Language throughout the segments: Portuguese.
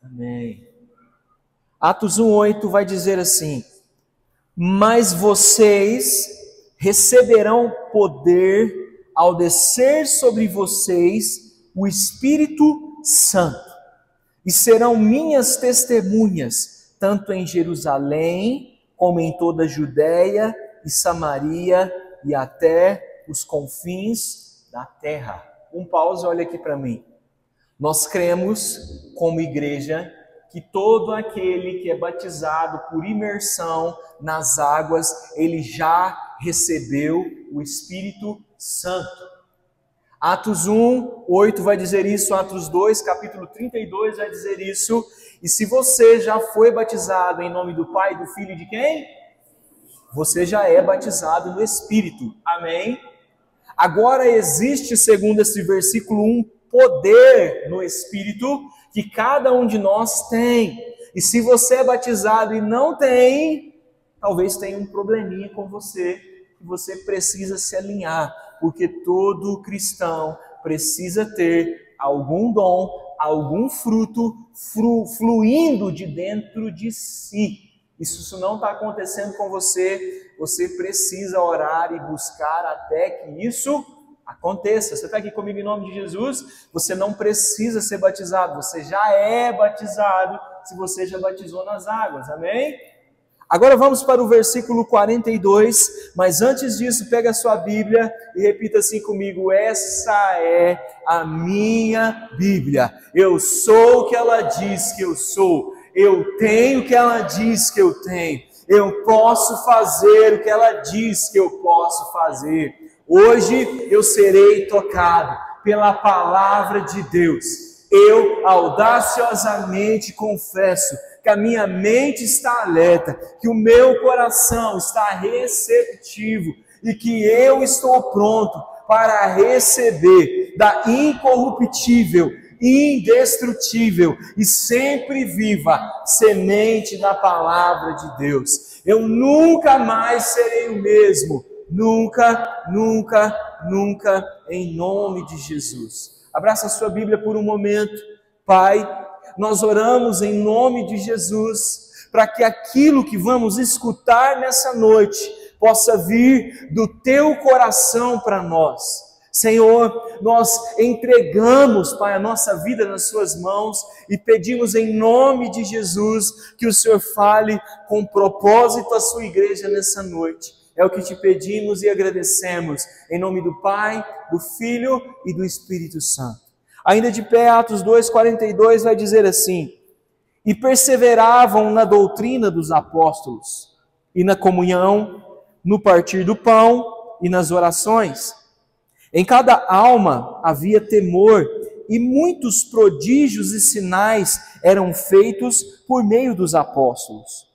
Amém. Atos 1:8 vai dizer assim: mas vocês receberão poder ao descer sobre vocês o Espírito Santo, e serão minhas testemunhas, tanto em Jerusalém, como em toda a Judéia e Samaria, e até os confins da terra. Pause, olha aqui para mim. Nós cremos, como igreja, que todo aquele que é batizado por imersão nas águas, ele já recebeu o Espírito Santo. Atos 1:8 vai dizer isso, Atos 2, capítulo 32 vai dizer isso. E se você já foi batizado em nome do Pai, do Filho e de quem? Você já é batizado no Espírito. Amém? Agora existe, segundo esse versículo, um poder no Espírito que cada um de nós tem. E se você é batizado e não tem, talvez tenha um probleminha com você, que você precisa se alinhar, porque todo cristão precisa ter algum dom, algum fruto fluindo de dentro de si. E se isso não está acontecendo com você, você precisa orar e buscar até que isso aconteça. Você está aqui comigo em nome de Jesus? Você não precisa ser batizado, você já é batizado se você já batizou nas águas, amém? Agora vamos para o versículo 42, mas antes disso, pega a sua Bíblia e repita assim comigo: essa é a minha Bíblia. Eu sou o que ela diz que eu sou, eu tenho o que ela diz que eu tenho, eu posso fazer o que ela diz que eu posso fazer. Hoje eu serei tocado pela palavra de Deus. Eu audaciosamente confesso que a minha mente está alerta, que o meu coração está receptivo e que eu estou pronto para receber da incorruptível, indestrutível e sempre viva semente da palavra de Deus. Eu nunca mais serei o mesmo. Nunca, nunca, nunca, em nome de Jesus. Abraça a sua Bíblia por um momento. Pai, nós oramos em nome de Jesus, para que aquilo que vamos escutar nessa noite possa vir do teu coração para nós. Senhor, nós entregamos, Pai, a nossa vida nas suas mãos e pedimos em nome de Jesus que o Senhor fale com propósito à sua igreja nessa noite. É o que te pedimos e agradecemos, em nome do Pai, do Filho e do Espírito Santo. Ainda de pé, Atos 2:42 vai dizer assim: e perseveravam na doutrina dos apóstolos, e na comunhão, no partir do pão e nas orações. Em cada alma havia temor, e muitos prodígios e sinais eram feitos por meio dos apóstolos.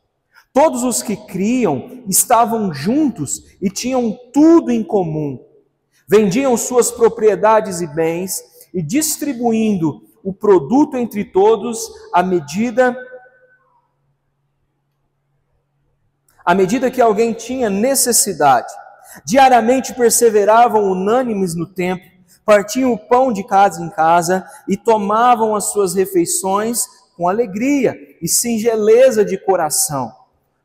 Todos os que criam estavam juntos e tinham tudo em comum. Vendiam suas propriedades e bens e distribuindo o produto entre todos à medida que alguém tinha necessidade. Diariamente perseveravam unânimes no templo, partiam o pão de casa em casa e tomavam as suas refeições com alegria e singeleza de coração,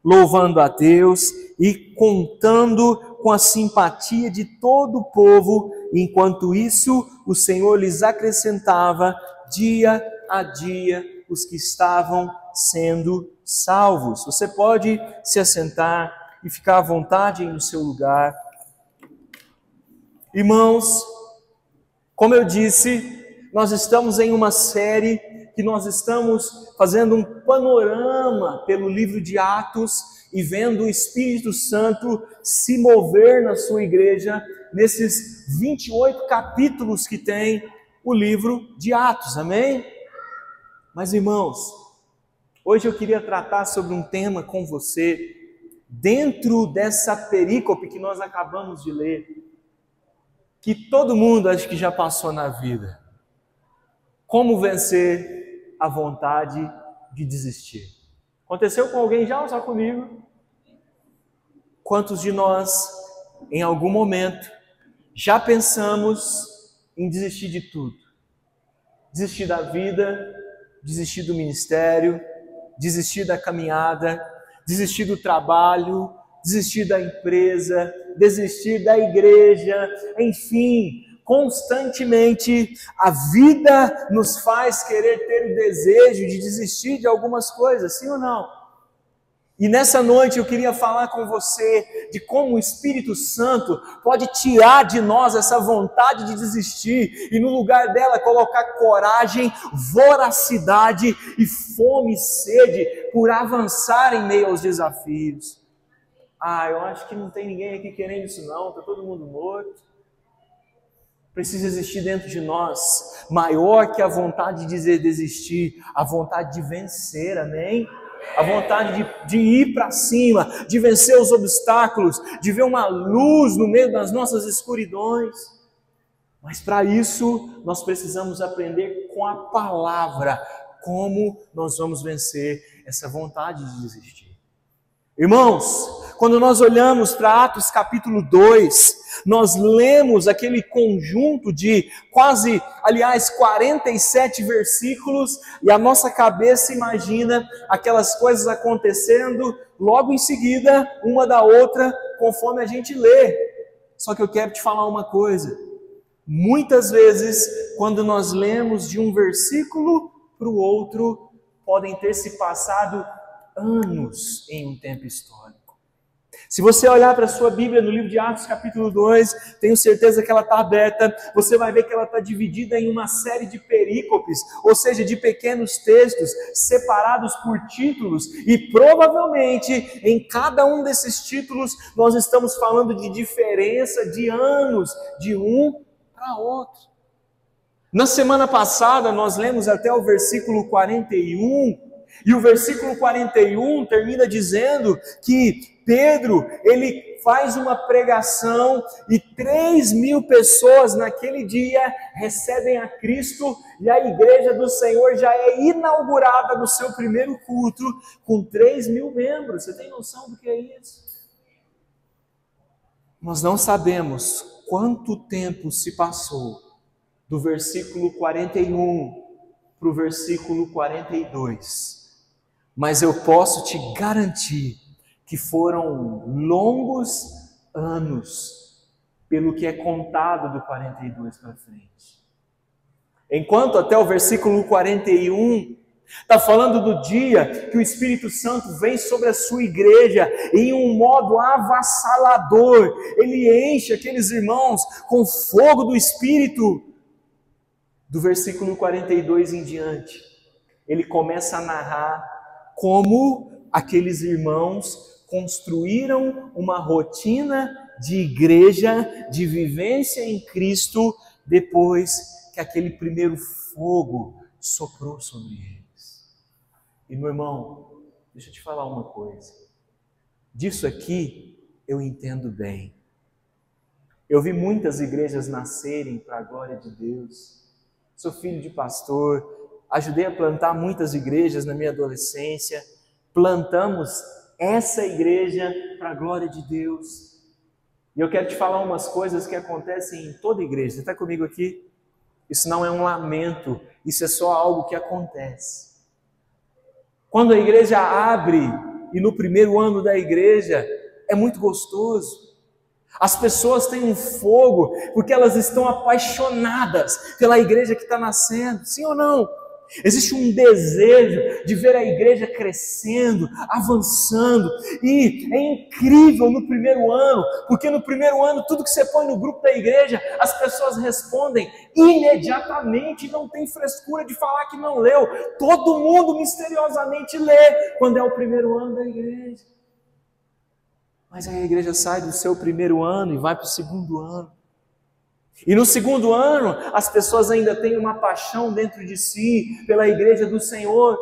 louvando a Deus e contando com a simpatia de todo o povo. Enquanto isso, o Senhor lhes acrescentava dia a dia os que estavam sendo salvos. Você pode se assentar e ficar à vontade no seu lugar. Irmãos, como eu disse, nós estamos em uma série que nós estamos fazendo um panorama pelo livro de Atos e vendo o Espírito Santo se mover na sua igreja nesses 28 capítulos que tem o livro de Atos, amém? Mas irmãos, hoje eu queria tratar sobre um tema com você, dentro dessa perícope que nós acabamos de ler, que todo mundo acho que já passou na vida. Como vencer a vontade de desistir? Aconteceu com alguém já ou só comigo? Quantos de nós, em algum momento, já pensamos em desistir de tudo? Desistir da vida, desistir do ministério, desistir da caminhada, desistir do trabalho, desistir da empresa, desistir da igreja, enfim, constantemente a vida nos faz querer ter o desejo de desistir de algumas coisas, sim ou não? E nessa noite eu queria falar com você de como o Espírito Santo pode tirar de nós essa vontade de desistir e no lugar dela colocar coragem, voracidade e fome e sede por avançar em meio aos desafios. Eu acho que não tem ninguém aqui querendo isso não, está todo mundo morto. Precisa existir dentro de nós, maior que a vontade de desistir, a vontade de vencer, amém? A vontade de ir para cima, de vencer os obstáculos, de ver uma luz no meio das nossas escuridões. Mas para isso, nós precisamos aprender com a palavra como nós vamos vencer essa vontade de desistir. Irmãos, quando nós olhamos para Atos capítulo 2, nós lemos aquele conjunto de 47 versículos, e a nossa cabeça imagina aquelas coisas acontecendo logo em seguida, uma da outra, conforme a gente lê. Só que eu quero te falar uma coisa, muitas vezes, quando nós lemos de um versículo para o outro, podem ter se passado anos em um tempo histórico. Se você olhar para a sua Bíblia no livro de Atos capítulo 2, tenho certeza que ela está aberta, você vai ver que ela está dividida em uma série de perícopes, ou seja, de pequenos textos separados por títulos, e provavelmente em cada um desses títulos nós estamos falando de diferença de anos de um para outro. Na semana passada nós lemos até o versículo 41, e o versículo 41 termina dizendo que Pedro, ele faz uma pregação e 3.000 pessoas naquele dia recebem a Cristo, e a igreja do Senhor já é inaugurada no seu primeiro culto com 3.000 membros. Você tem noção do que é isso? Nós não sabemos quanto tempo se passou do versículo 41 para o versículo 42. Mas eu posso te garantir que foram longos anos, pelo que é contado do 42 para frente. Enquanto até o versículo 41 está falando do dia que o Espírito Santo vem sobre a sua igreja em um modo avassalador, ele enche aqueles irmãos com fogo do Espírito. Do versículo 42 em diante, ele começa a narrar como aqueles irmãos construíram uma rotina de igreja, de vivência em Cristo, depois que aquele primeiro fogo soprou sobre eles. E meu irmão, deixa eu te falar uma coisa, disso aqui eu entendo bem. Eu vi muitas igrejas nascerem para a glória de Deus, sou filho de pastor, ajudei a plantar muitas igrejas na minha adolescência, plantamos essa igreja para a glória de Deus. E eu quero te falar umas coisas que acontecem em toda igreja. Você está comigo aqui? Isso não é um lamento, isso é só algo que acontece. Quando a igreja abre, e no primeiro ano da igreja, é muito gostoso. As pessoas têm um fogo, porque elas estão apaixonadas pela igreja que está nascendo, sim ou não? Existe um desejo de ver a igreja crescendo, avançando, e é incrível no primeiro ano, porque no primeiro ano tudo que você põe no grupo da igreja, as pessoas respondem imediatamente, não tem frescura de falar que não leu, todo mundo misteriosamente lê quando é o primeiro ano da igreja. Mas aí a igreja sai do seu primeiro ano e vai para o segundo ano. E no segundo ano, as pessoas ainda têm uma paixão dentro de si pela igreja do Senhor.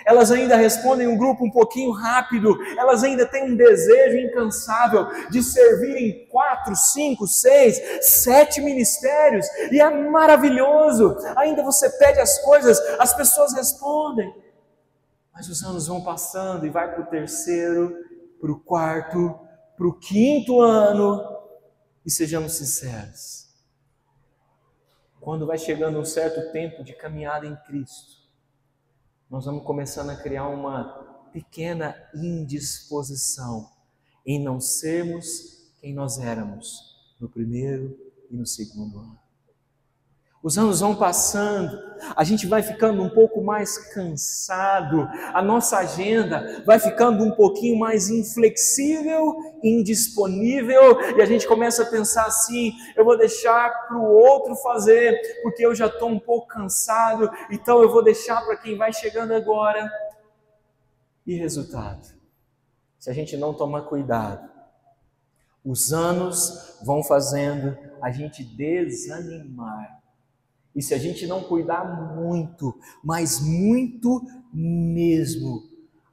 Elas ainda respondem um grupo um pouquinho rápido. Elas ainda têm um desejo incansável de servir em 4, 5, 6, 7 ministérios. E é maravilhoso. Ainda você pede as coisas, as pessoas respondem. Mas os anos vão passando e vai para o terceiro, para o quarto, para o quinto ano. E sejamos sinceros, quando vai chegando um certo tempo de caminhada em Cristo, nós vamos começando a criar uma pequena indisposição em não sermos quem nós éramos no primeiro e no segundo ano. Os anos vão passando, a gente vai ficando um pouco mais cansado, a nossa agenda vai ficando um pouquinho mais inflexível, indisponível, e a gente começa a pensar assim: eu vou deixar para o outro fazer, porque eu já estou um pouco cansado, então eu vou deixar para quem vai chegando agora. E resultado? Se a gente não tomar cuidado, os anos vão fazendo a gente desanimar. E se a gente não cuidar muito, mas muito mesmo,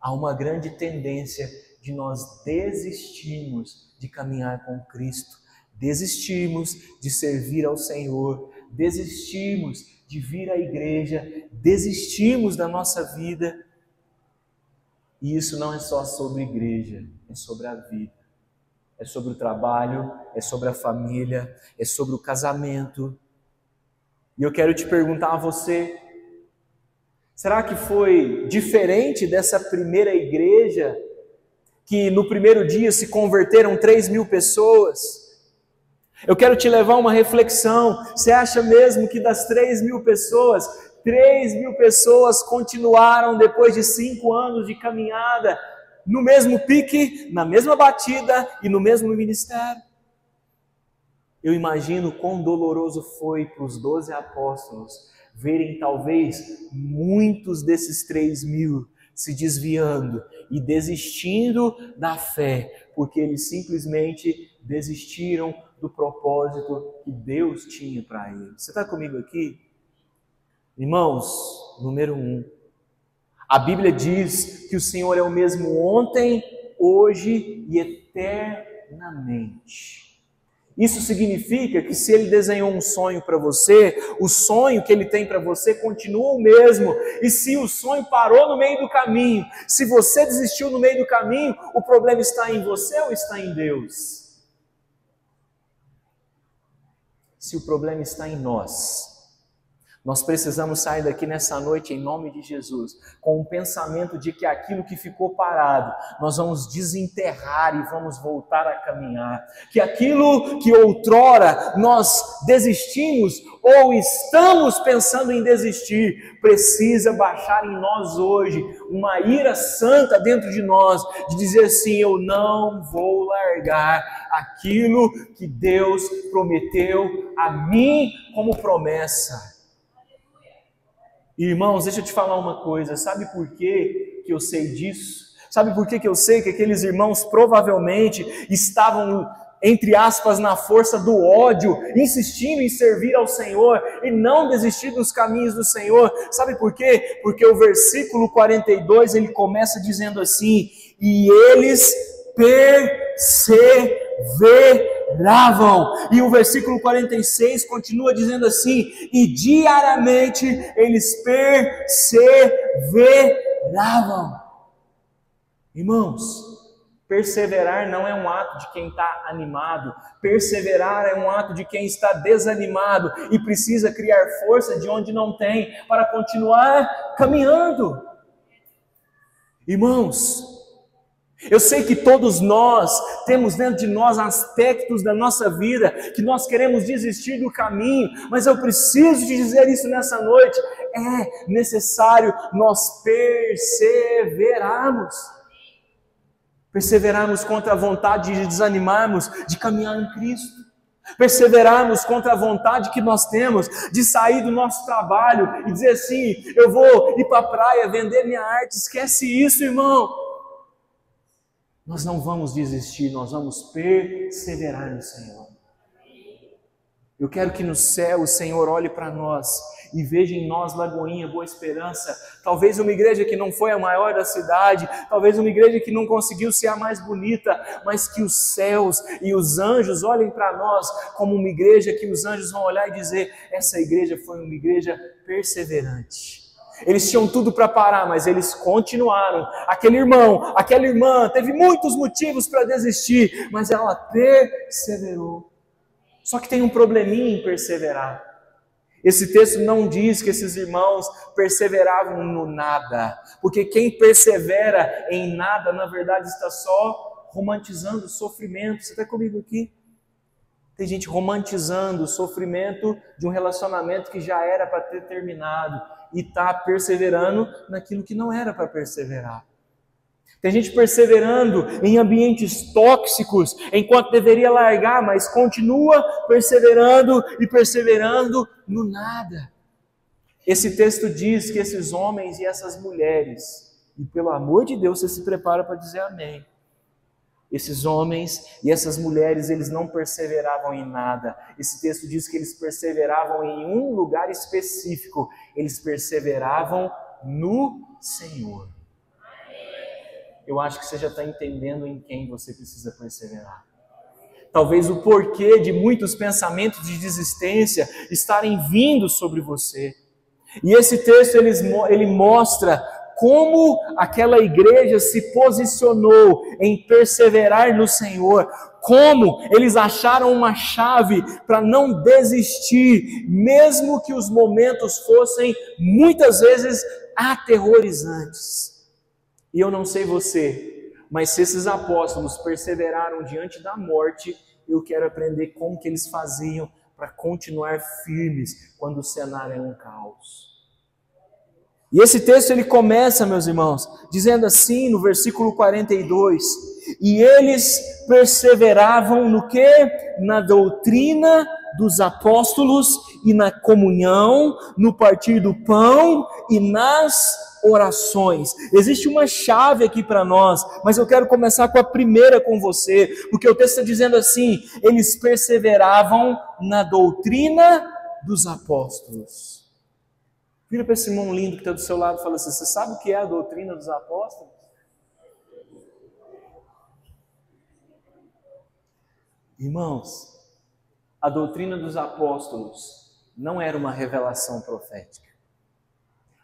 há uma grande tendência de nós desistirmos de caminhar com Cristo, desistirmos de servir ao Senhor, desistirmos de vir à igreja, desistirmos da nossa vida. E isso não é só sobre igreja, é sobre a vida, é sobre o trabalho, é sobre a família, é sobre o casamento. E eu quero te perguntar a você, será que foi diferente dessa primeira igreja, que no primeiro dia se converteram 3.000 pessoas? Eu quero te levar a uma reflexão. Você acha mesmo que das 3.000 pessoas, 3.000 pessoas continuaram depois de 5 anos de caminhada, no mesmo pique, na mesma batida e no mesmo ministério? Eu imagino quão doloroso foi para os 12 apóstolos verem talvez muitos desses 3.000 se desviando e desistindo da fé, porque eles simplesmente desistiram do propósito que Deus tinha para eles. Você está comigo aqui? Irmãos, número 1, a Bíblia diz que o Senhor é o mesmo ontem, hoje e eternamente. Isso significa que se Ele desenhou um sonho para você, o sonho que Ele tem para você continua o mesmo. E se o sonho parou no meio do caminho, se você desistiu no meio do caminho, o problema está em você ou está em Deus? Se o problema está em nós precisamos sair daqui nessa noite, em nome de Jesus, com o pensamento de que aquilo que ficou parado, nós vamos desenterrar e vamos voltar a caminhar. Que aquilo que outrora nós desistimos ou estamos pensando em desistir, precisa baixar em nós hoje uma ira santa dentro de nós, de dizer assim: eu não vou largar aquilo que Deus prometeu a mim como promessa. Irmãos, deixa eu te falar uma coisa, sabe por que eu sei disso? Sabe por que eu sei que aqueles irmãos provavelmente estavam, entre aspas, na força do ódio, insistindo em servir ao Senhor e não desistir dos caminhos do Senhor? Sabe por quê? Porque o versículo 42, ele começa dizendo assim: e eles perseveravam. E o versículo 46 continua dizendo assim: e diariamente eles perseveravam. Irmãos, perseverar não é um ato de quem está animado, perseverar é um ato de quem está desanimado e precisa criar força de onde não tem para continuar caminhando. Irmãos, eu sei que todos nós temos dentro de nós aspectos da nossa vida que nós queremos desistir do caminho, mas eu preciso te dizer isso nessa noite: é necessário nós perseverarmos contra a vontade de desanimarmos de caminhar em Cristo, perseverarmos contra a vontade que nós temos de sair do nosso trabalho e dizer assim: eu vou ir para a praia vender minha arte. Esquece isso, irmão. Nós não vamos desistir, nós vamos perseverar no Senhor. Eu quero que no céu o Senhor olhe para nós e veja em nós, Lagoinha, Boa Esperança, talvez uma igreja que não foi a maior da cidade, talvez uma igreja que não conseguiu ser a mais bonita, mas que os céus e os anjos olhem para nós como uma igreja que os anjos vão olhar e dizer: essa igreja foi uma igreja perseverante. Eles tinham tudo para parar, mas eles continuaram. Aquele irmão, aquela irmã teve muitos motivos para desistir, mas ela perseverou. Só que tem um probleminha em perseverar. Esse texto não diz que esses irmãos perseveravam no nada, porque quem persevera em nada, na verdade, está só romantizando o sofrimento. Você está comigo aqui? Tem gente romantizando o sofrimento de um relacionamento que já era para ter terminado e está perseverando naquilo que não era para perseverar. Tem gente perseverando em ambientes tóxicos, enquanto deveria largar, mas continua perseverando e perseverando no nada. Esse texto diz que esses homens e essas mulheres, e pelo amor de Deus você se prepara para dizer amém, esses homens e essas mulheres, eles não perseveravam em nada. Esse texto diz que eles perseveravam em um lugar específico. Eles perseveravam no Senhor. Eu acho que você já está entendendo em quem você precisa perseverar. Talvez o porquê de muitos pensamentos de desistência estarem vindo sobre você. E esse texto ele mostra como aquela igreja se posicionou em perseverar no Senhor, como eles acharam uma chave para não desistir, mesmo que os momentos fossem muitas vezes aterrorizantes. E eu não sei você, mas se esses apóstolos perseveraram diante da morte, eu quero aprender como que eles faziam para continuar firmes quando o cenário é um caos. E esse texto ele começa, meus irmãos, dizendo assim no versículo 42, e eles perseveravam no quê? Na doutrina dos apóstolos e na comunhão, no partir do pão e nas orações. Existe uma chave aqui para nós, mas eu quero começar com a primeira com você, porque o texto está dizendo assim, eles perseveravam na doutrina dos apóstolos. Vira para esse irmão lindo que está do seu lado e fala assim, você sabe o que é a doutrina dos apóstolos? Irmãos, a doutrina dos apóstolos não era uma revelação profética.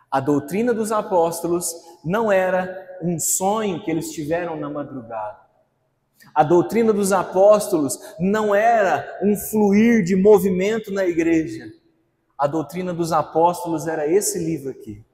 A doutrina dos apóstolos não era um sonho que eles tiveram na madrugada. A doutrina dos apóstolos não era um fluir de movimento na igreja. A doutrina dos apóstolos era esse livro aqui.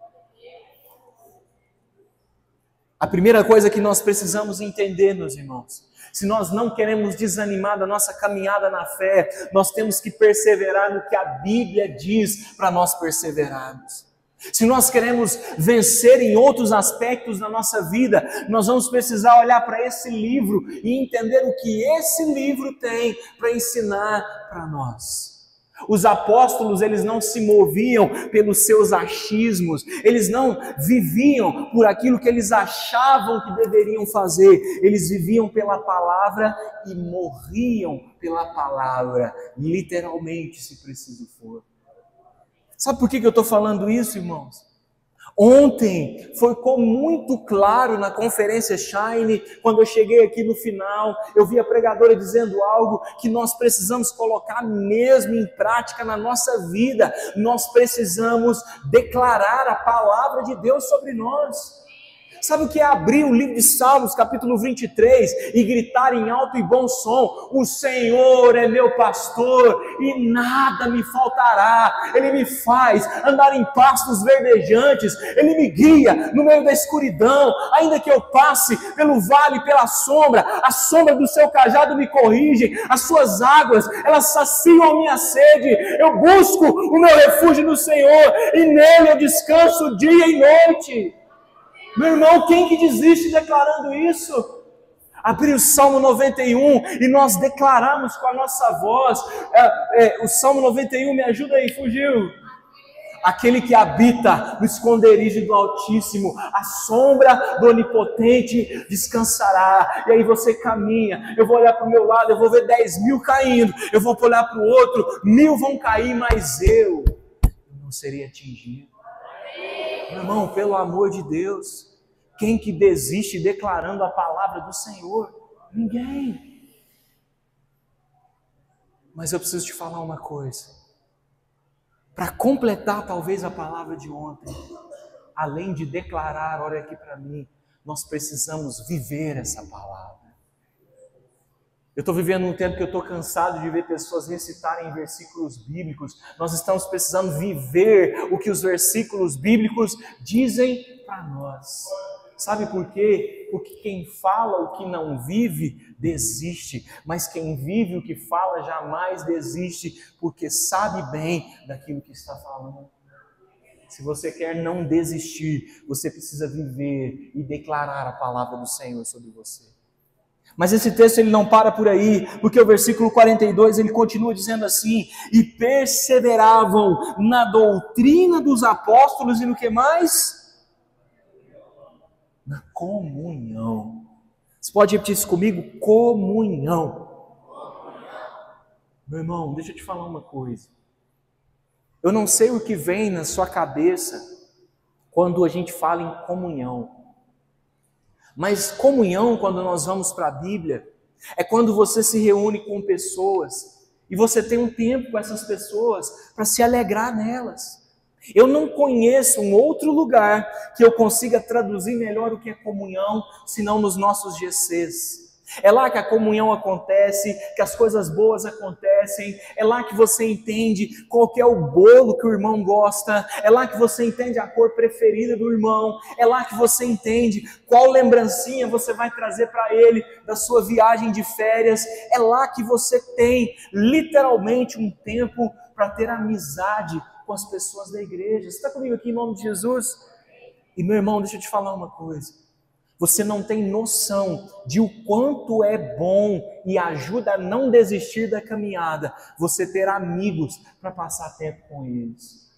A primeira coisa que nós precisamos entender, meus irmãos, se nós não queremos desanimar da nossa caminhada na fé, nós temos que perseverar no que a Bíblia diz para nós perseverarmos. Se nós queremos vencer em outros aspectos da nossa vida, nós vamos precisar olhar para esse livro e entender o que esse livro tem para ensinar para nós. Os apóstolos, eles não se moviam pelos seus achismos, eles não viviam por aquilo que eles achavam que deveriam fazer, eles viviam pela palavra e morriam pela palavra, literalmente, se preciso for. Sabe por que eu estou falando isso, irmãos? Ontem ficou muito claro na conferência Shine, quando eu cheguei aqui no final, eu vi a pregadora dizendo algo que nós precisamos colocar mesmo em prática na nossa vida. Nós precisamos declarar a palavra de Deus sobre nós. Sabe o que é abrir o livro de Salmos, capítulo 23, e gritar em alto e bom som, o Senhor é meu pastor e nada me faltará, Ele me faz andar em pastos verdejantes, Ele me guia no meio da escuridão, ainda que eu passe pelo vale, pela sombra, a sombra do seu cajado me corrige, as suas águas, elas saciam a minha sede, eu busco o meu refúgio no Senhor, e nele eu descanso dia e noite. Meu irmão, quem que desiste declarando isso? Abrir o Salmo 91 e nós declaramos com a nossa voz. O Salmo 91, me ajuda aí, fugiu. Aquele que habita no esconderijo do Altíssimo, a sombra do Onipotente descansará. E aí você caminha, eu vou olhar para o meu lado, eu vou ver 10.000 caindo, eu vou olhar para o outro, 1.000 vão cair, mas eu não serei atingido. Meu irmão, pelo amor de Deus, quem que desiste declarando a palavra do Senhor? Ninguém. Mas eu preciso te falar uma coisa. Para completar talvez a palavra de ontem, além de declarar, olha aqui para mim, nós precisamos viver essa palavra. Eu estou vivendo um tempo que eu estou cansado de ver pessoas recitarem versículos bíblicos. Nós estamos precisando viver o que os versículos bíblicos dizem para nós. Sabe por quê? Porque quem fala o que não vive, desiste. Mas quem vive o que fala, jamais desiste, porque sabe bem daquilo que está falando. Se você quer não desistir, você precisa viver e declarar a palavra do Senhor sobre você. Mas esse texto ele não para por aí, porque o versículo 42 ele continua dizendo assim: e perseveravam na doutrina dos apóstolos e no que mais? Na comunhão. Você pode repetir isso comigo? Comunhão. Meu irmão, deixa eu te falar uma coisa. Eu não sei o que vem na sua cabeça quando a gente fala em comunhão. Mas comunhão, quando nós vamos para a Bíblia, é quando você se reúne com pessoas e você tem um tempo com essas pessoas para se alegrar nelas. Eu não conheço um outro lugar que eu consiga traduzir melhor o que é comunhão, senão nos nossos GCs. É lá que a comunhão acontece, que as coisas boas acontecem, é lá que você entende qual que é o bolo que o irmão gosta, é lá que você entende a cor preferida do irmão, é lá que você entende qual lembrancinha você vai trazer para ele da sua viagem de férias, é lá que você tem literalmente um tempo para ter amizade com as pessoas da igreja. Você está comigo aqui em nome de Jesus? E meu irmão, deixa eu te falar uma coisa. Você não tem noção de o quanto é bom e ajuda a não desistir da caminhada você ter amigos para passar tempo com eles.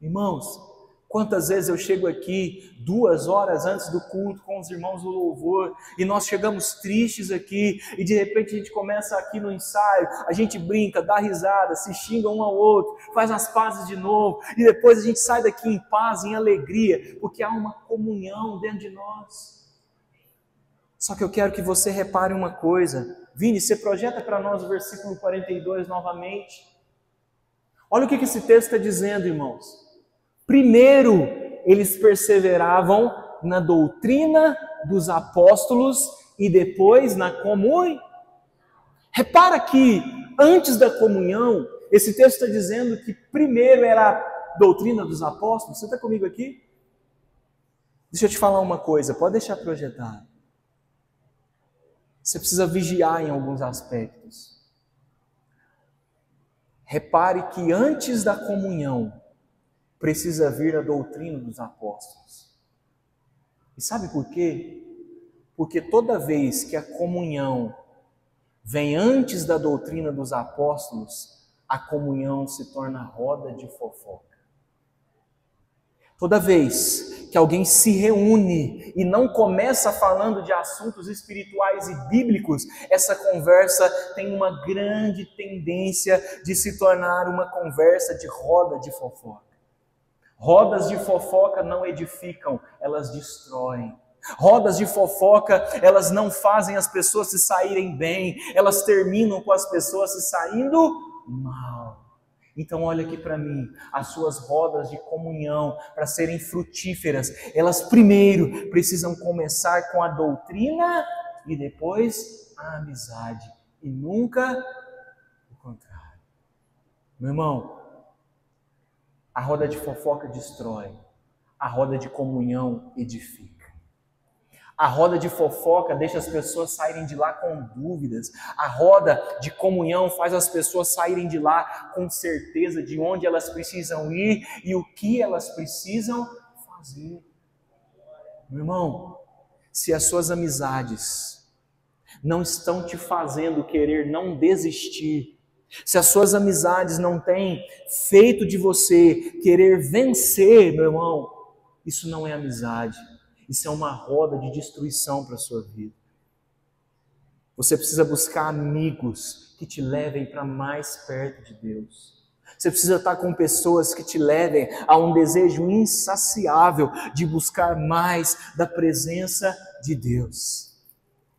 Irmãos, quantas vezes eu chego aqui 2 horas antes do culto com os irmãos do louvor e nós chegamos tristes aqui e de repente a gente começa aqui no ensaio, a gente brinca, dá risada, se xinga um ao outro, faz as pazes de novo e depois a gente sai daqui em paz, em alegria, porque há uma comunhão dentro de nós. Só que eu quero que você repare uma coisa. Vini, você projeta para nós o versículo 42 novamente. Olha o que esse texto está dizendo, irmãos. Primeiro, eles perseveravam na doutrina dos apóstolos e depois na comunhão. Repara que antes da comunhão, esse texto está dizendo que primeiro era a doutrina dos apóstolos. Você está comigo aqui? Deixa eu te falar uma coisa, pode deixar projetado. Você precisa vigiar em alguns aspectos. Repare que antes da comunhão, precisa vir a doutrina dos apóstolos. E sabe por quê? Porque toda vez que a comunhão vem antes da doutrina dos apóstolos, a comunhão se torna roda de fofoca. Toda vez que alguém se reúne e não começa falando de assuntos espirituais e bíblicos, essa conversa tem uma grande tendência de se tornar uma conversa de roda de fofoca. Rodas de fofoca não edificam, elas destroem. Rodas de fofoca, elas não fazem as pessoas se saírem bem, elas terminam com as pessoas se saindo mal. Então olha aqui para mim, as suas rodas de comunhão, para serem frutíferas, elas primeiro precisam começar com a doutrina e depois a amizade, e nunca o contrário. Meu irmão, a roda de fofoca destrói, a roda de comunhão edifica. A roda de fofoca deixa as pessoas saírem de lá com dúvidas. A roda de comunhão faz as pessoas saírem de lá com certeza de onde elas precisam ir e o que elas precisam fazer. Meu irmão, se as suas amizades não estão te fazendo querer não desistir, se as suas amizades não têm feito de você querer vencer, meu irmão, isso não é amizade. Isso é uma roda de destruição para a sua vida. Você precisa buscar amigos que te levem para mais perto de Deus. Você precisa estar com pessoas que te levem a um desejo insaciável de buscar mais da presença de Deus.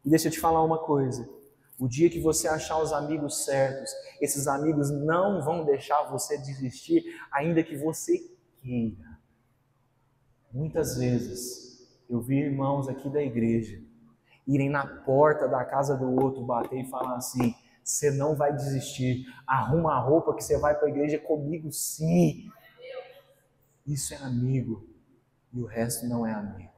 E deixa eu te falar uma coisa. O dia que você achar os amigos certos, esses amigos não vão deixar você desistir, ainda que você queira. Muitas vezes, eu vi irmãos aqui da igreja irem na porta da casa do outro, bater e falar assim: você não vai desistir, arruma a roupa que você vai para a igreja comigo sim. Isso é amigo, e o resto não é amigo.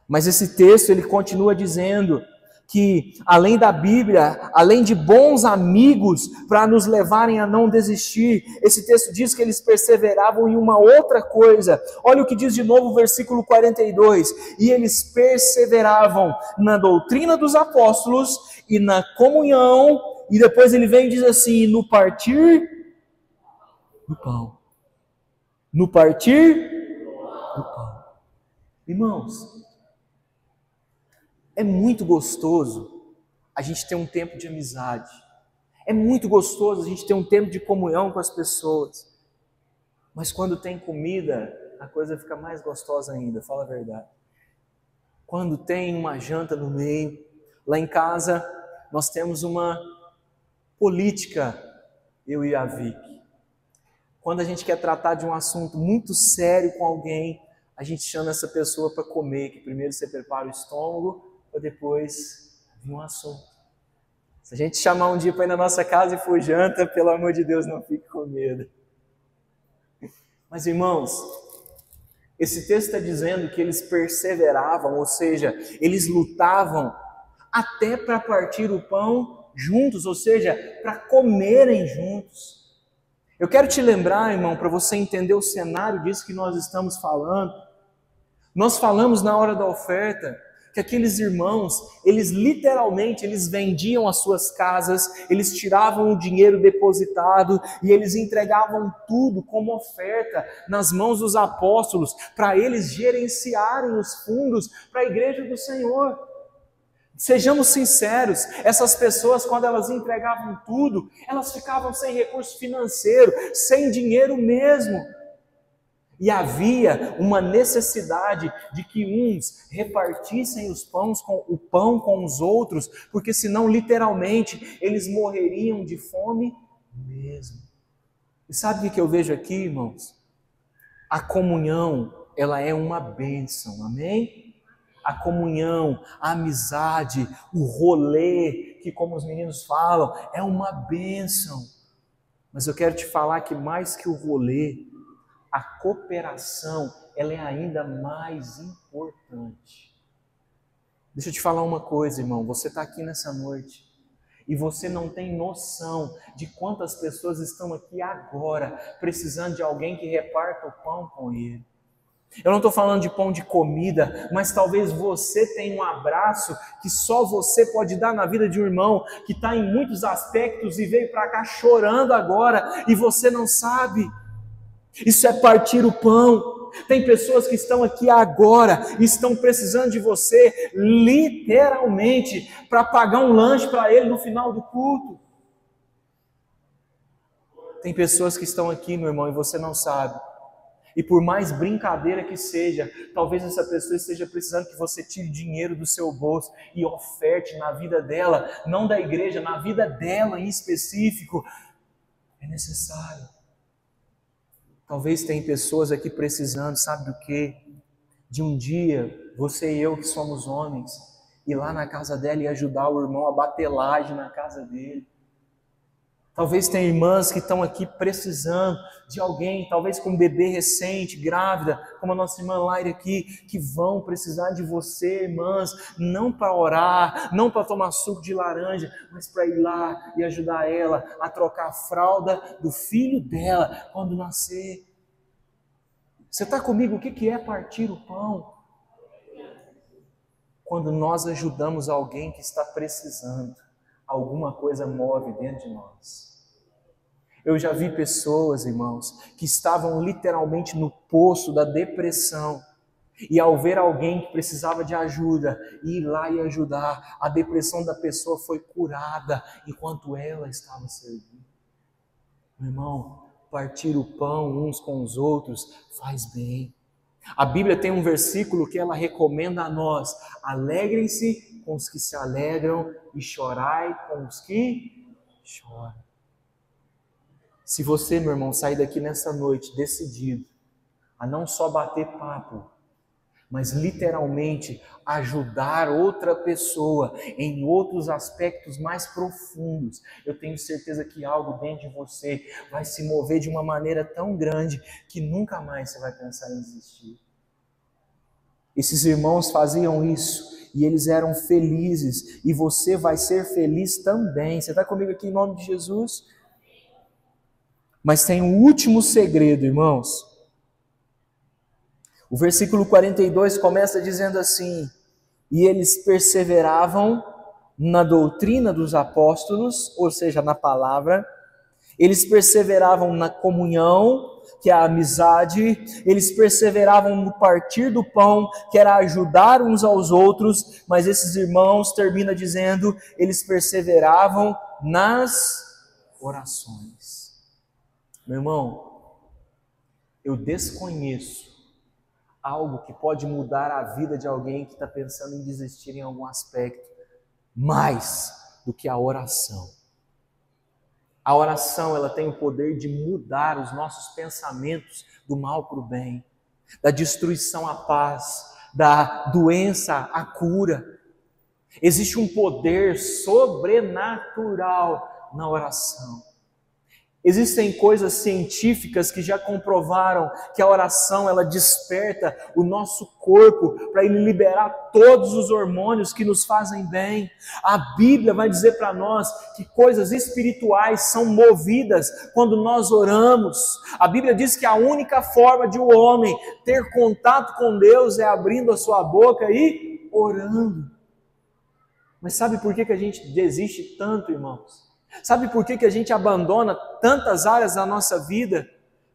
Mas esse texto ele continua dizendo que além da Bíblia, além de bons amigos para nos levarem a não desistir, esse texto diz que eles perseveravam em uma outra coisa. Olha o que diz de novo o versículo 42. E eles perseveravam na doutrina dos apóstolos e na comunhão, e depois ele vem e diz assim, no partir do pão. No partir do pão. Irmãos, é muito gostoso a gente ter um tempo de amizade. É muito gostoso a gente ter um tempo de comunhão com as pessoas. Mas quando tem comida, a coisa fica mais gostosa ainda, fala a verdade. Quando tem uma janta no meio, lá em casa nós temos uma política, eu e a Vicky. Quando a gente quer tratar de um assunto muito sério com alguém, a gente chama essa pessoa para comer, que primeiro você prepara o estômago, para depois vir um assunto. Se a gente chamar um dia para ir na nossa casa e for janta, pelo amor de Deus, não fique com medo. Mas irmãos, esse texto está dizendo que eles perseveravam, ou seja, eles lutavam até para partir o pão juntos, ou seja, para comerem juntos. Eu quero te lembrar, irmão, para você entender o cenário disso que nós estamos falando. Nós falamos na hora da oferta que aqueles irmãos, eles literalmente, eles vendiam as suas casas, eles tiravam o dinheiro depositado e eles entregavam tudo como oferta nas mãos dos apóstolos para eles gerenciarem os fundos para a igreja do Senhor. Sejamos sinceros, essas pessoas, quando elas entregavam tudo, elas ficavam sem recurso financeiro, sem dinheiro mesmo. E havia uma necessidade de que uns repartissem o pão com os outros, porque senão, literalmente, eles morreriam de fome mesmo. E sabe o que eu vejo aqui, irmãos? A comunhão, ela é uma bênção, amém? A comunhão, a amizade, o rolê, que como os meninos falam, é uma bênção. Mas eu quero te falar que mais que o rolê, a cooperação, ela é ainda mais importante. Deixa eu te falar uma coisa, irmão. Você está aqui nessa noite e você não tem noção de quantas pessoas estão aqui agora precisando de alguém que reparta o pão com ele. Eu não estou falando de pão de comida, mas talvez você tenha um abraço que só você pode dar na vida de um irmão que está em muitos aspectos e veio para cá chorando agora e você não sabe. Isso é partir o pão. Tem pessoas que estão aqui agora e estão precisando de você, literalmente, para pagar um lanche para ele no final do culto. Tem pessoas que estão aqui, meu irmão, e você não sabe. E por mais brincadeira que seja, talvez essa pessoa esteja precisando que você tire dinheiro do seu bolso e oferte na vida dela, não da igreja, na vida dela em específico. É necessário. Talvez tem pessoas aqui precisando, sabe do quê? De um dia, você e eu que somos homens, ir lá na casa dela e ajudar o irmão a bater laje na casa dele. Talvez tem irmãs que estão aqui precisando de alguém, talvez com um bebê recente, grávida, como a nossa irmã Laira aqui, que vão precisar de você, irmãs, não para orar, não para tomar suco de laranja, mas para ir lá e ajudar ela a trocar a fralda do filho dela quando nascer. Você está comigo? O que é partir o pão? Quando nós ajudamos alguém que está precisando, alguma coisa move dentro de nós. Eu já vi pessoas, irmãos, que estavam literalmente no poço da depressão e ao ver alguém que precisava de ajuda, ir lá e ajudar, a depressão da pessoa foi curada enquanto ela estava servindo. Meu irmão, partir o pão uns com os outros faz bem. A Bíblia tem um versículo que ela recomenda a nós: alegrem-se com os que se alegram e chorai com os que choram. Se você, meu irmão, sair daqui nessa noite decidido a não só bater papo, mas literalmente ajudar outra pessoa em outros aspectos mais profundos. Eu tenho certeza que algo dentro de você vai se mover de uma maneira tão grande que nunca mais você vai pensar em desistir. Esses irmãos faziam isso e eles eram felizes, e você vai ser feliz também. Você está comigo aqui em nome de Jesus? Mas tem um último segredo, irmãos. O versículo 42 começa dizendo assim: e eles perseveravam na doutrina dos apóstolos, ou seja, na palavra, eles perseveravam na comunhão, que é a amizade, eles perseveravam no partir do pão, que era ajudar uns aos outros, mas esses irmãos, termina dizendo, eles perseveravam nas orações. Meu irmão, eu desconheço algo que pode mudar a vida de alguém que está pensando em desistir em algum aspecto, mais do que a oração. A oração, ela tem o poder de mudar os nossos pensamentos do mal para o bem, da destruição à paz, da doença à cura. Existe um poder sobrenatural na oração. Existem coisas científicas que já comprovaram que a oração, ela desperta o nosso corpo para ele liberar todos os hormônios que nos fazem bem. A Bíblia vai dizer para nós que coisas espirituais são movidas quando nós oramos. A Bíblia diz que a única forma de um homem ter contato com Deus é abrindo a sua boca e orando. Mas sabe por que a gente desiste tanto, irmãos? Sabe por que a gente abandona tantas áreas da nossa vida?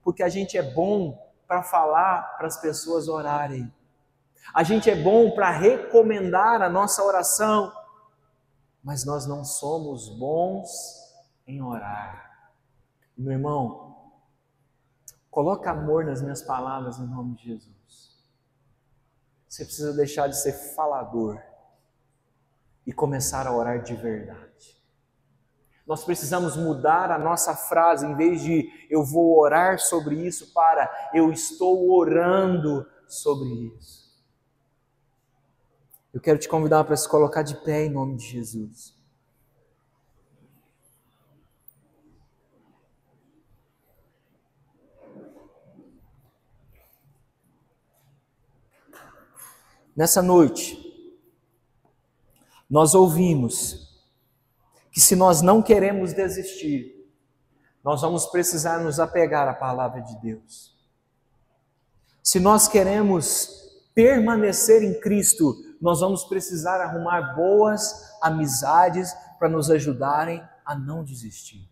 Porque a gente é bom para falar para as pessoas orarem. A gente é bom para recomendar a nossa oração, mas nós não somos bons em orar. Meu irmão, coloca amor nas minhas palavras em nome de Jesus. Você precisa deixar de ser falador e começar a orar de verdade. Nós precisamos mudar a nossa frase, em vez de eu vou orar sobre isso, para eu estou orando sobre isso. Eu quero te convidar para se colocar de pé em nome de Jesus. Nessa noite, nós ouvimos que se nós não queremos desistir, nós vamos precisar nos apegar à palavra de Deus. Se nós queremos permanecer em Cristo, nós vamos precisar arrumar boas amizades para nos ajudarem a não desistir.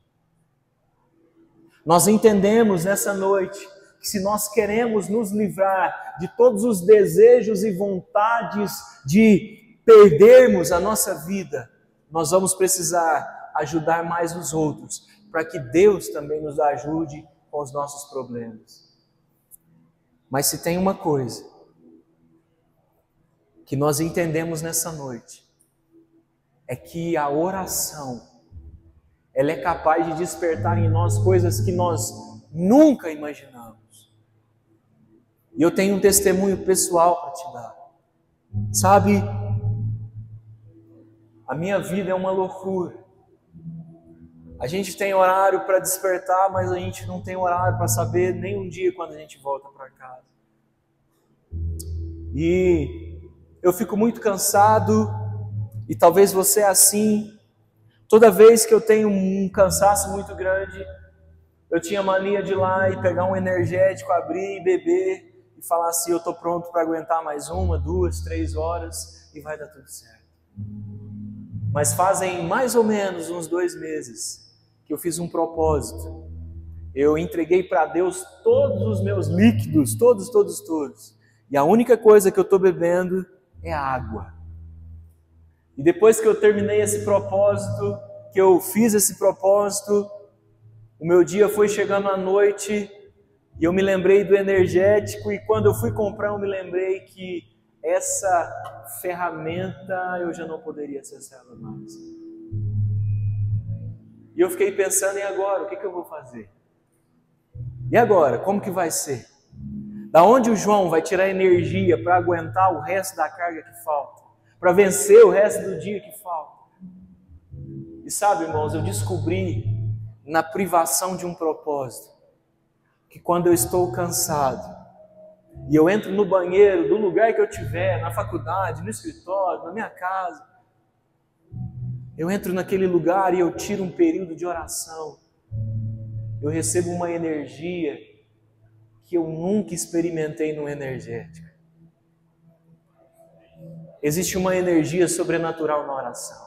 Nós entendemos nessa noite que se nós queremos nos livrar de todos os desejos e vontades de perdermos a nossa vida, nós vamos precisar ajudar mais os outros, para que Deus também nos ajude com os nossos problemas. Mas se tem uma coisa que nós entendemos nessa noite, é que a oração, ela é capaz de despertar em nós coisas que nós nunca imaginamos. E eu tenho um testemunho pessoal para te dar. Sabe, a minha vida é uma loucura. A gente tem horário para despertar, mas a gente não tem horário para saber nem um dia quando a gente volta para casa. E eu fico muito cansado, e talvez você é assim. Toda vez que eu tenho um cansaço muito grande, eu tinha mania de ir lá e pegar um energético, abrir e beber, e falar assim, eu estou pronto para aguentar mais 1, 2, 3 horas, e vai dar tudo certo. Mas fazem mais ou menos uns 2 meses que eu fiz um propósito. Eu entreguei para Deus todos os meus líquidos, todos. E a única coisa que eu estou bebendo é água. E depois que eu terminei esse propósito, que eu fiz esse propósito, o meu dia foi chegando à noite e eu me lembrei do energético, e quando eu fui comprar eu me lembrei que essa ferramenta eu já não poderia acessá-la mais. E eu fiquei pensando, e agora? O que eu vou fazer? E agora? Como que vai ser? Da onde o João vai tirar energia para aguentar o resto da carga que falta? Para vencer o resto do dia que falta? E sabe, irmãos, eu descobri na privação de um propósito, que quando eu estou cansado, e eu entro no banheiro, do lugar que eu estiver, na faculdade, no escritório, na minha casa, eu entro naquele lugar e eu tiro um período de oração, eu recebo uma energia que eu nunca experimentei no energético. Existe uma energia sobrenatural na oração.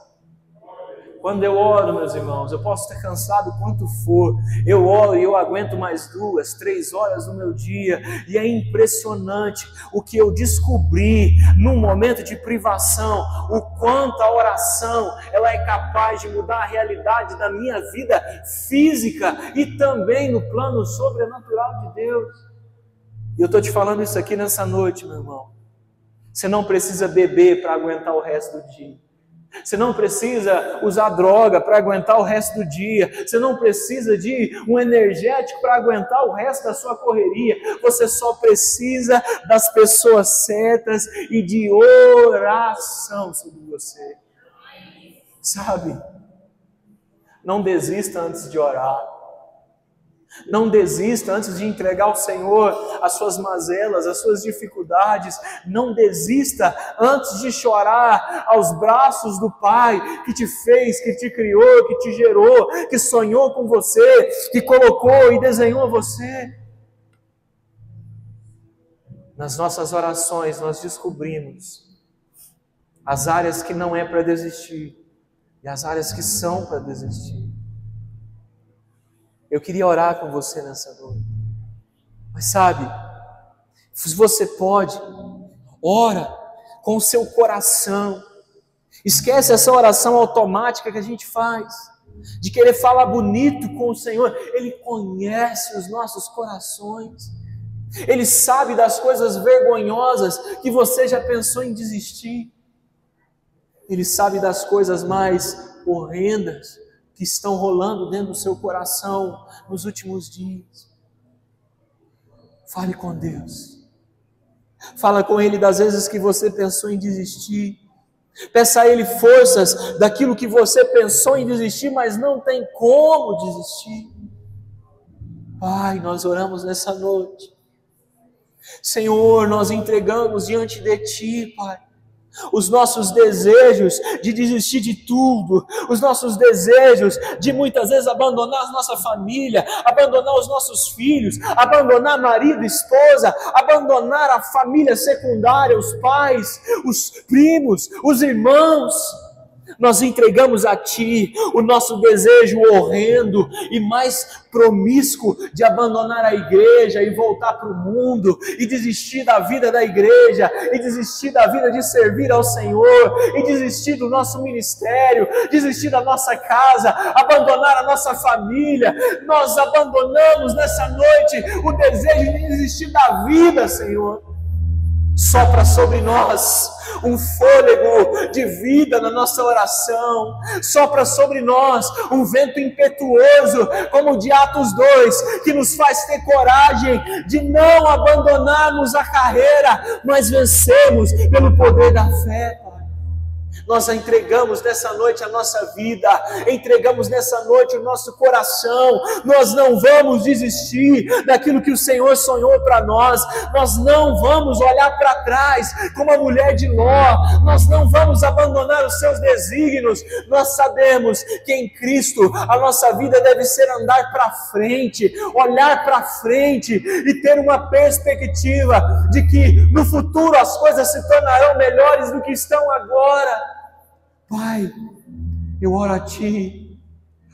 Quando eu oro, meus irmãos, eu posso estar cansado quanto for, eu oro e eu aguento mais 2, 3 horas no meu dia, e é impressionante o que eu descobri num momento de privação, o quanto a oração ela é capaz de mudar a realidade da minha vida física e também no plano sobrenatural de Deus. E eu estou te falando isso aqui nessa noite, meu irmão. Você não precisa beber para aguentar o resto do dia. Você não precisa usar droga para aguentar o resto do dia. Você não precisa de um energético para aguentar o resto da sua correria. Você só precisa das pessoas certas e de oração sobre você. Sabe? Não desista antes de orar. Não desista antes de entregar ao Senhor as suas mazelas, as suas dificuldades. Não desista antes de chorar aos braços do Pai que te fez, que te criou, que te gerou, que sonhou com você, que colocou e desenhou você. Nas nossas orações nós descobrimos as áreas que não é para desistir e as áreas que são para desistir. Eu queria orar com você nessa noite. Mas sabe, se você pode, ora com o seu coração. Esquece essa oração automática que a gente faz, de querer falar bonito com o Senhor. Ele conhece os nossos corações. Ele sabe das coisas vergonhosas que você já pensou em desistir. Ele sabe das coisas mais horrendas que estão rolando dentro do seu coração nos últimos dias. Fale com Deus. Fala com Ele das vezes que você pensou em desistir. Peça a Ele forças daquilo que você pensou em desistir, mas não tem como desistir. Pai, nós oramos nessa noite. Senhor, nós entregamos diante de Ti, Pai, os nossos desejos de desistir de tudo, os nossos desejos de muitas vezes abandonar a nossa família, abandonar os nossos filhos, abandonar marido, esposa, abandonar a família secundária, os pais, os primos, os irmãos. Nós entregamos a Ti o nosso desejo horrendo e mais promíscuo de abandonar a igreja e voltar para o mundo e desistir da vida da igreja e desistir da vida de servir ao Senhor e desistir do nosso ministério, desistir da nossa casa, abandonar a nossa família. Nós abandonamos nessa noite o desejo de desistir da vida, Senhor. Sopra sobre nós um fôlego de vida na nossa oração. Sopra sobre nós um vento impetuoso, como o de Atos 2, que nos faz ter coragem de não abandonarmos a carreira, mas vencermos pelo poder da fé. Nós entregamos nessa noite a nossa vida, entregamos nessa noite o nosso coração. Nós não vamos desistir daquilo que o Senhor sonhou para nós. Nós não vamos olhar para trás como a mulher de Ló. Nós não vamos abandonar os seus desígnios. Nós sabemos que em Cristo a nossa vida deve ser andar para frente, olhar para frente e ter uma perspectiva de que no futuro as coisas se tornarão melhores do que estão agora. Pai, eu oro a Ti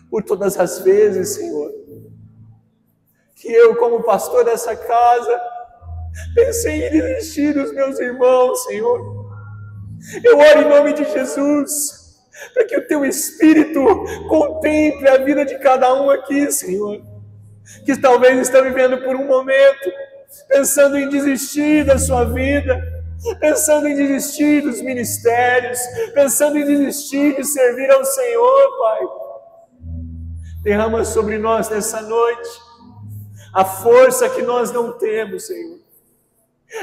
por todas as vezes, Senhor, que eu, como pastor dessa casa, pensei em desistir dos meus irmãos, Senhor. Eu oro em nome de Jesus, para que o Teu Espírito contemple a vida de cada um aqui, Senhor, que talvez está vivendo por um momento, pensando em desistir da sua vida, pensando em desistir dos ministérios, pensando em desistir de servir ao Senhor, Pai. Derrama sobre nós nessa noite a força que nós não temos, Senhor.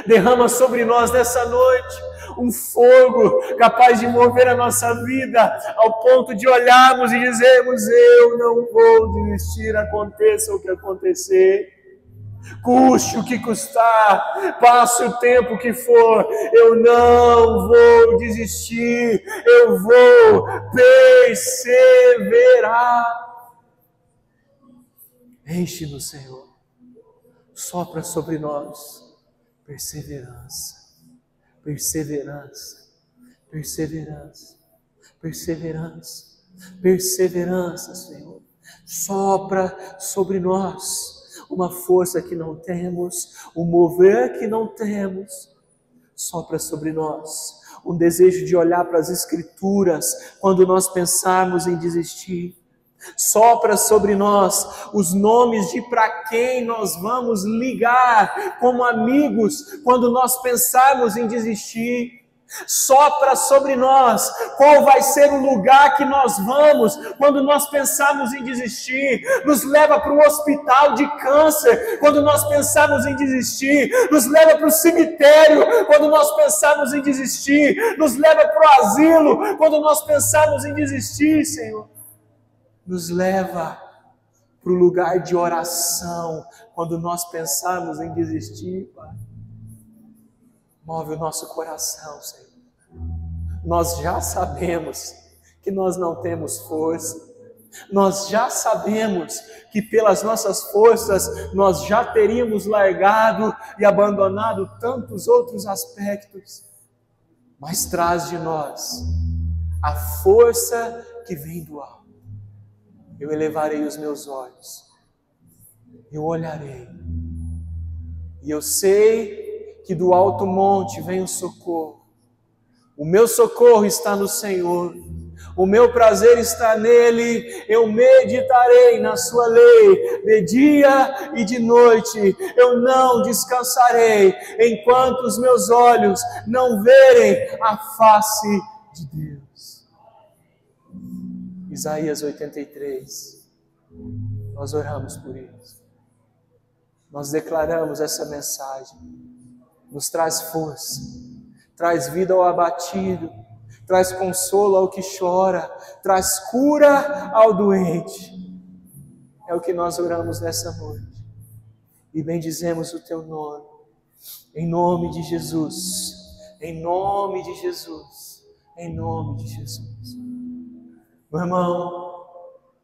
Derrama sobre nós nessa noite um fogo capaz de mover a nossa vida ao ponto de olharmos e dizermos: eu não vou desistir, aconteça o que acontecer, custe o que custar, passe o tempo que for, eu não vou desistir, eu vou perseverar. Enche-nos, Senhor, sopra sobre nós perseverança, perseverança, perseverança, perseverança, perseverança, Senhor. Sopra sobre nós uma força que não temos, um mover que não temos. Sopra sobre nós um desejo de olhar para as Escrituras quando nós pensarmos em desistir. Sopra sobre nós os nomes de para quem nós vamos ligar como amigos quando nós pensarmos em desistir. Sopra sobre nós qual vai ser o lugar que nós vamos quando nós pensarmos em desistir. Nos leva para o hospital de câncer quando nós pensarmos em desistir. Nos leva para o cemitério quando nós pensarmos em desistir. Nos leva para o asilo quando nós pensarmos em desistir, Senhor. Nos leva para o lugar de oração quando nós pensarmos em desistir, Pai. Move o nosso coração, Senhor. Nós já sabemos que nós não temos força. Nós já sabemos que pelas nossas forças nós já teríamos largado e abandonado tantos outros aspectos. Mas traz de nós a força que vem do alto. Eu elevarei os meus olhos, eu olharei, e eu sei que do alto monte vem o socorro. O meu socorro está no Senhor, o meu prazer está nele, eu meditarei na sua lei, de dia e de noite, eu não descansarei, enquanto os meus olhos não verem a face de Deus. Isaías 83, nós oramos por isso, nós declaramos essa mensagem, nos traz força, traz vida ao abatido, traz consolo ao que chora, traz cura ao doente, é o que nós oramos nessa noite, e bendizemos o Teu nome, em nome de Jesus, em nome de Jesus, em nome de Jesus. Meu irmão,